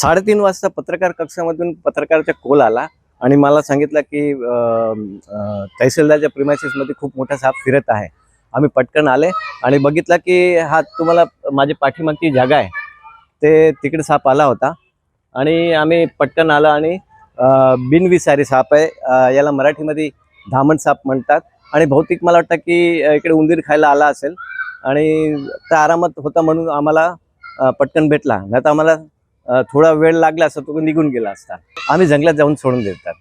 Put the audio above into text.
3:30 वाजता पत्रकार कक्षामधून पत्रकाराचा कॉल आला आणि मला सांगितलं की तहसीलदारच्या प्रिमायसेसमध्ये खूप मोठा साप फिरत आहे। आम्ही पटकन आले आणि बघितलं की हा तुम्हाला माझी पाठीमागची जागा आहे ते तिकडे साप आला होता आणि आम्ही पटकन आलो आणि बिनविषारी साप आहे, याला मराठीमध्ये धामण साप म्हणतात आणि बहुतेक मला वाटतं की इकडे उंदीर खायला आला असेल आणि त्या आरामात होता म्हणून आम्हाला पटकन भेटला, नाही तर आम्हाला थोडा वेळ लागला असता तो निघून गेला असता। आम्ही जंगलात जाऊन सोडून देतात।